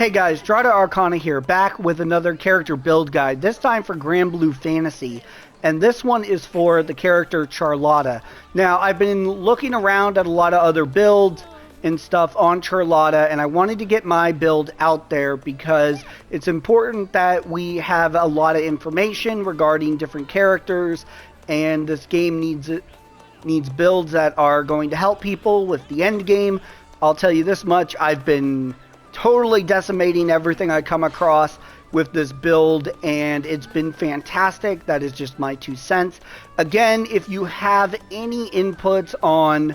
Hey guys, Charlotta Arcana here, back with another character build guide, this time for Granblue Fantasy, and this one is for the character Charlotta. Now, I've been looking around at a lot of other builds and stuff on Charlotta, and I wanted to get my build out there because it's important that we have a lot of information regarding different characters, and this game needs builds that are going to help people with the end game. I'll tell you this much, I've been totally decimating everything I come across with this build, and it's been fantastic. That is just my 2 cents. Again, if you have any inputs on,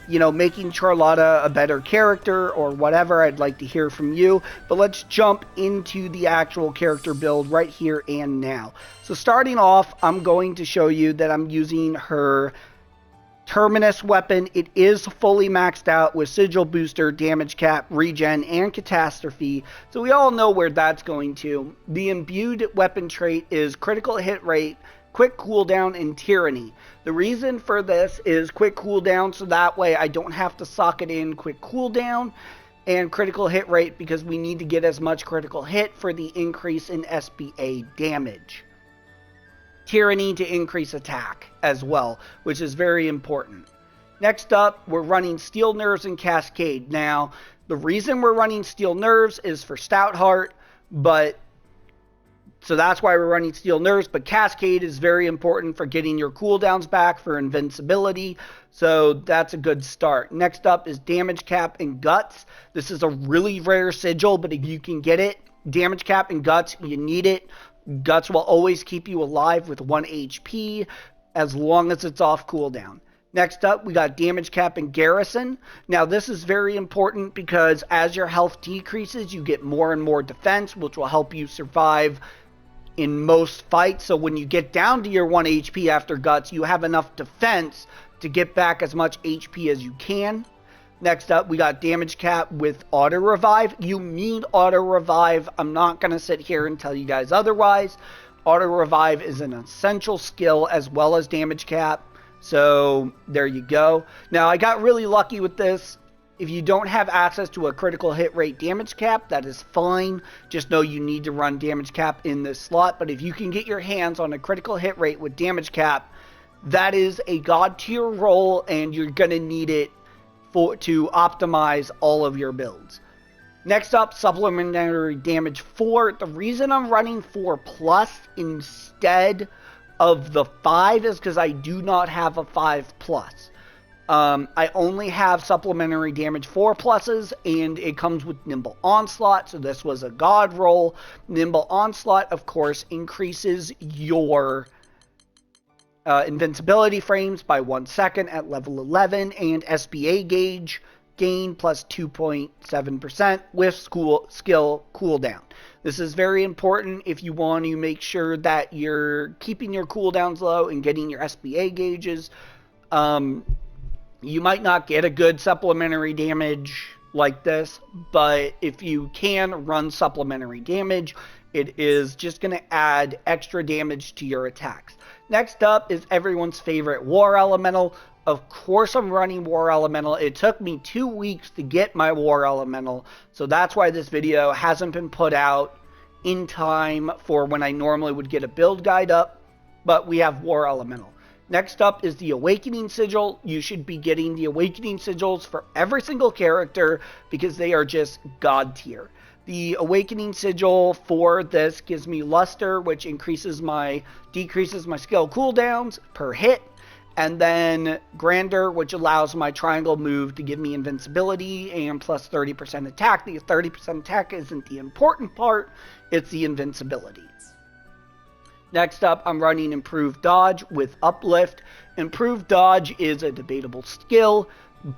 making Charlotta a better character or whatever, I'd like to hear from you. But let's jump into the actual character build right here and now. So starting off, I'm going to show you that I'm using her Terminus weapon. It is fully maxed out with Sigil booster, damage cap, regen, and catastrophe, so we all know where that's going to. The imbued weapon trait is critical hit rate, quick cooldown, and tyranny. The reason for this is quick cooldown, so that way I don't have to sock it in quick cooldown, and critical hit rate because we need to get as much critical hit for the increase in SBA damage. Tyranny to increase attack as well, which is very important. Next up, we're running Steel Nerves and Cascade. Now, the reason we're running Steel Nerves is for Stoutheart, so that's why we're running Steel Nerves, but Cascade is very important for getting your cooldowns back for invincibility, so that's a good start. Next up is Damage Cap and Guts. This is a really rare sigil, but if you can get it, Damage Cap and Guts, you need it. Guts will always keep you alive with 1 HP as long as it's off cooldown. Next up, we got Damage Cap and Garrison. Now, this is very important because as your health decreases, you get more and more defense, which will help you survive in most fights. So when you get down to your 1 HP after Guts, you have enough defense to get back as much HP as you can. Next up, we got Damage Cap with Auto Revive. You need Auto Revive. I'm not going to sit here and tell you guys otherwise. Auto Revive is an essential skill as well as Damage Cap. So there you go. Now, I got really lucky with this. If you don't have access to a critical hit rate Damage Cap, that is fine. Just know you need to run Damage Cap in this slot. But if you can get your hands on a critical hit rate with Damage Cap, that is a god tier roll, and you're going to need it to optimize all of your builds. Next up, supplementary damage 4. The reason I'm running 4+ instead of the 5 is because I do not have a 5+. I only have supplementary damage 4+, and it comes with Nimble Onslaught, so this was a god roll. Nimble Onslaught, of course, increases your invincibility frames by 1 second at level 11, and SBA gauge gain plus 2.7% with skill cooldown. This is very important if you want to make sure that you're keeping your cooldowns low and getting your SBA gauges. You might not get a good supplementary damage like this, but if you can run supplementary damage, it is just going to add extra damage to your attacks. Next up is everyone's favorite War Elemental. Of course I'm running War Elemental. It took me 2 weeks to get my War Elemental, so that's why this video hasn't been put out in time for when I normally would get a build guide up, but we have War Elemental. Next up is the Awakening Sigil. You should be getting the Awakening Sigils for every single character because they are just god tier. The Awakening Sigil for this gives me Luster, which decreases my skill cooldowns per hit. And then Grandeur, which allows my triangle move to give me invincibility and plus 30% attack. The 30% attack isn't the important part, it's the invincibility. Next up, I'm running Improved Dodge with Uplift. Improved Dodge is a debatable skill,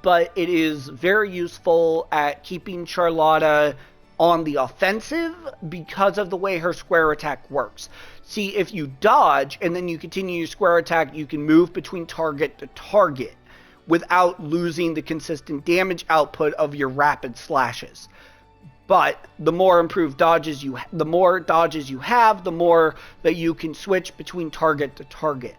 but it is very useful at keeping Charlotta on the offensive because of the way her square attack works. See, if you dodge and then you continue your square attack, you can move between target to target without losing the consistent damage output of your rapid slashes. But the more improved dodges you have, the more that you can switch between target to target.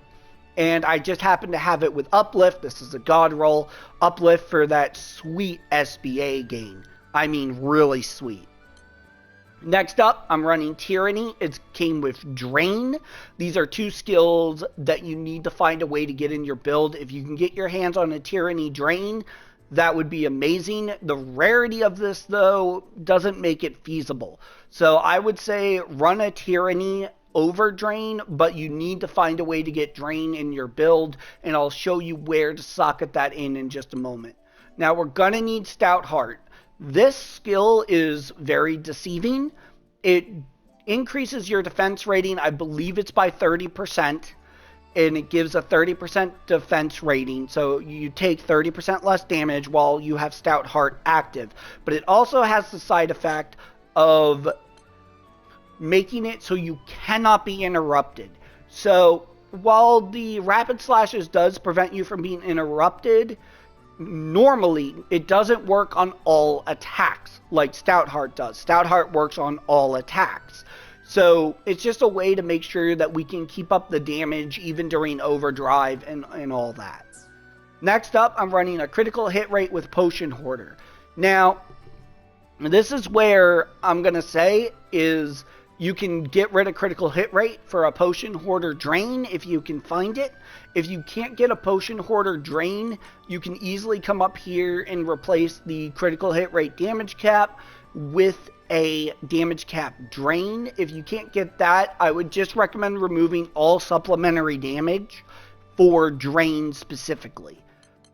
And I just happen to have it with Uplift. This is a god roll. Uplift for that sweet SBA gain. I mean, really sweet. Next up, I'm running Tyranny. It came with Drain. These are 2 skills that you need to find a way to get in your build. If you can get your hands on a Tyranny Drain, that would be amazing. The rarity of this, though, doesn't make it feasible. So I would say run a Tyranny over Drain, but you need to find a way to get Drain in your build, and I'll show you where to socket that in just a moment. Now we're going to need Stout Heart. This skill is very deceiving. It increases your defense rating, I believe it's by 30%, and it gives a 30% defense rating, so you take 30% less damage while you have Stout Heart active. But it also has the side effect of making it so you cannot be interrupted. So while the Rapid Slashes does prevent you from being interrupted, normally it doesn't work on all attacks like Stout Heart does. Stout Heart works on all attacks. So it's just a way to make sure that we can keep up the damage even during overdrive and all that. Next up, I'm running a critical hit rate with Potion Hoarder. Now, this is where I'm going to say is you can get rid of critical hit rate for a Potion Hoarder Drain if you can find it. If you can't get a Potion Hoarder Drain, you can easily come up here and replace the critical hit rate damage cap with a damage cap Drain. If you can't get that, I would just recommend removing all supplementary damage for Drain specifically.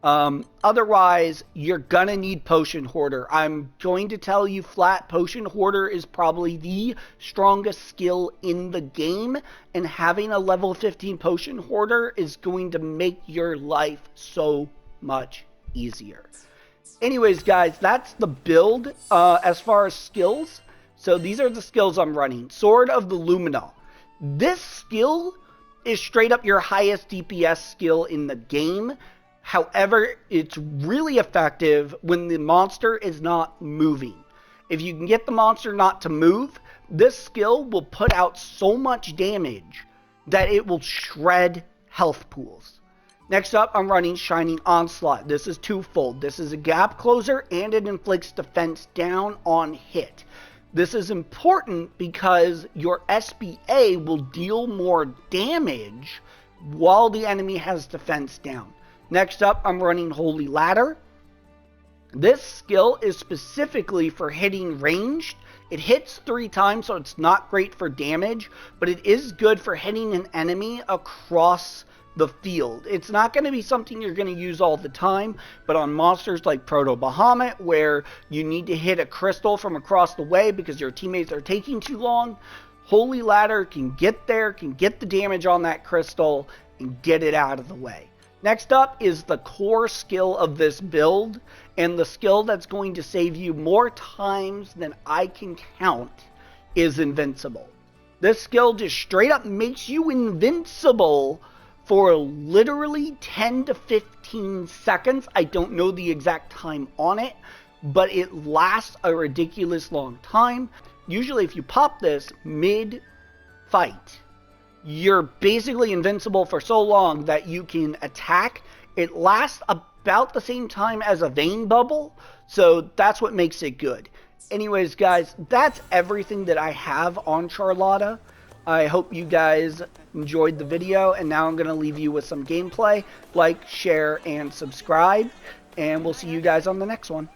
Otherwise, you're gonna need Potion Hoarder. I'm going to tell you flat, Potion Hoarder is probably the strongest skill in the game, and having a level 15 Potion Hoarder is going to make your life so much easier. Anyways, guys, that's the build as far as skills. So these are the skills I'm running. Sword of the Luminal. This skill is straight up your highest DPS skill in the game. However, it's really effective when the monster is not moving. If you can get the monster not to move, this skill will put out so much damage that it will shred health pools. Next up, I'm running Shining Onslaught. This is twofold. This is a gap closer and it inflicts defense down on hit. This is important because your SBA will deal more damage while the enemy has defense down. Next up, I'm running Holy Ladder. This skill is specifically for hitting ranged. It hits 3 times, so it's not great for damage, but it is good for hitting an enemy across the field. It's not going to be something you're going to use all the time, but on monsters like Proto Bahamut, where you need to hit a crystal from across the way because your teammates are taking too long, Holy Ladder can get there, can get the damage on that crystal, and get it out of the way. Next up is the core skill of this build, and the skill that's going to save you more times than I can count is Invincible. This skill just straight up makes you invincible for literally 10 to 15 seconds. I don't know the exact time on it, but it lasts a ridiculous long time. Usually if you pop this mid-fight, you're basically invincible for so long that you can attack. It lasts about the same time as a Vein Bubble, so that's what makes it good. Anyways, guys, that's everything that I have on Charlotta. I hope you guys enjoyed the video, and now I'm going to leave you with some gameplay. Like, share, and subscribe, and we'll see you guys on the next one.